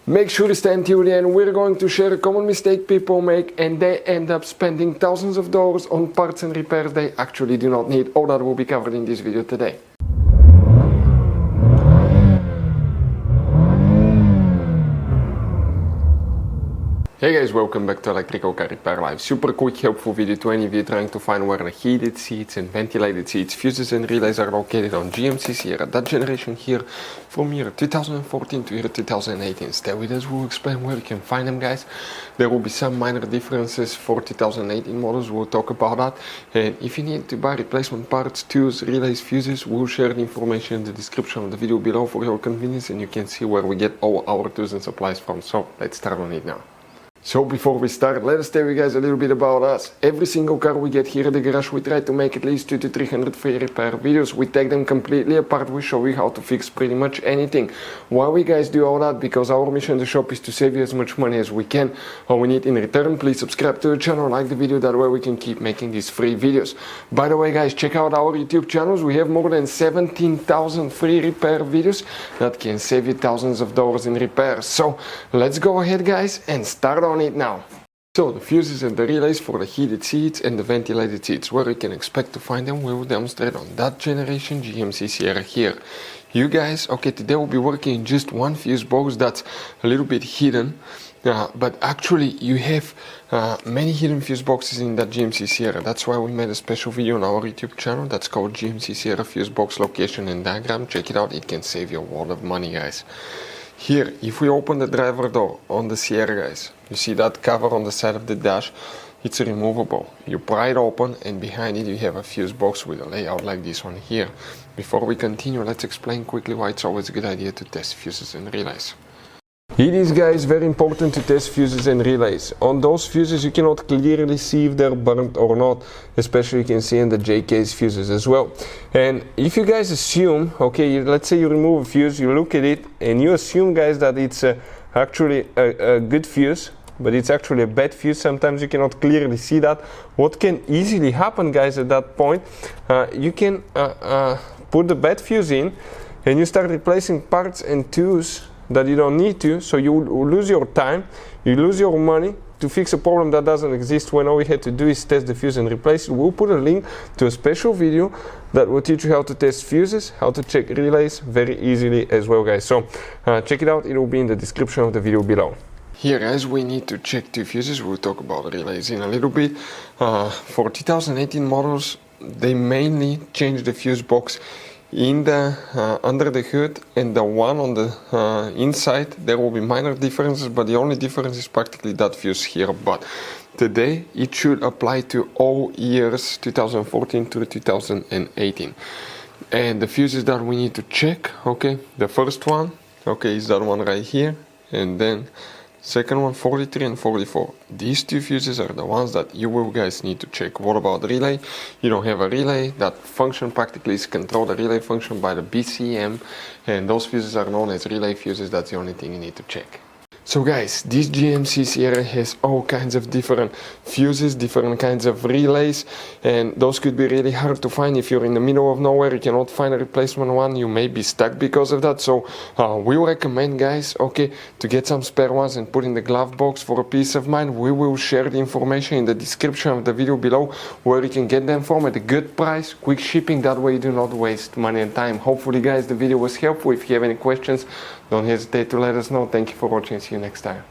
Make sure to stay until the end. We're going to share a common mistake people make and they end up spending thousands of dollars on parts and repairs they actually do not need. All that will be covered in this video today. Hey guys, welcome back to Electrical Car Repair Live. Super quick helpful video to any of you trying to find where the heated seats and ventilated seats, fuses and relays are located on GMC Sierra, that generation here from year 2014 to year 2018. Stay with us, we'll explain where you can find them guys. There will be some minor differences for 2018 models, we'll talk about that. And if you need to buy replacement parts, tools, relays, fuses, we'll share the information in the description of the video below for your convenience and you can see where we get all our tools and supplies from. So let's start on it now. So before we start, let us tell you guys a little bit about us. Every single car we get here at the garage, we try to make at least 200 to 300 free repair videos. We take them completely apart, we show you how to fix pretty much anything. Why we guys do all that? Because our mission in the shop is to save you as much money as we can. All we need in return, please subscribe to the channel, like the video, that way we can keep making these free videos. By the way guys, check out our YouTube channels. We have more than 17,000 free repair videos that can save you thousands of dollars in repairs. So let's go ahead guys and start on it now. So the fuses and the relays for the heated seats and the ventilated seats, where you can expect to find them, we will demonstrate on that generation GMC Sierra here. You guys, okay, today we'll be working in just one fuse box that's a little bit hidden, but actually you have many hidden fuse boxes in that GMC Sierra. That's why we made a special video on our YouTube channel that's called GMC Sierra Fuse Box Location and Diagram. Check it out, it can save you a lot of money guys. Here, if we open the driver door on the Sierra guys, you see that cover on the side of the dash, it's removable. You pry it open and behind it you have a fuse box with a layout like this one here. Before we continue, let's explain quickly why it's always a good idea to test fuses and relays. It is guys very important to test fuses and relays. On those fuses you cannot clearly see if they're burnt or not, especially you can see in the JK's fuses as well. And if you guys assume, okay, let's say you remove a fuse, you look at it and you assume guys that it's actually a good fuse, but it's actually a bad fuse, sometimes you cannot clearly see that. What can easily happen guys at that point, you can put the bad fuse in and you start replacing parts and tools that you don't need to, so you lose your time, you lose your money to fix a problem that doesn't exist when all we had to do is test the fuse and replace it. We'll put a link to a special video that will teach you how to test fuses, how to check relays very easily as well guys. So check it out, it will be in the description of the video below. Here guys, we need to check two fuses. We'll talk about relays in a little bit. For 2018 models, they mainly changed the fuse box in the under the hood, and the one on the inside there will be minor differences, but the only difference is practically that fuse here. But today it should apply to all years 2014 to 2018. And the fuses that we need to check, okay, the first one, okay, is that one right here, and then second one 43 and 44. These two fuses are the ones that you will guys need to check. What about relay? You don't have a relay. That function practically is control the relay function by the BCM, and those fuses are known as relay fuses. That's the only thing you need to check. So guys, this GMC Sierra has all kinds of different fuses, different kinds of relays, and those could be really hard to find. If you're in the middle of nowhere, you cannot find a replacement one, you may be stuck because of that. So we recommend guys, okay, to get some spare ones and put in the glove box for a peace of mind. We will share the information in the description of the video below where you can get them from at a good price, quick shipping, that way you do not waste money and time. Hopefully guys the video was helpful. If you have any questions, don't hesitate to let us know. Thank you for watching. See you next time.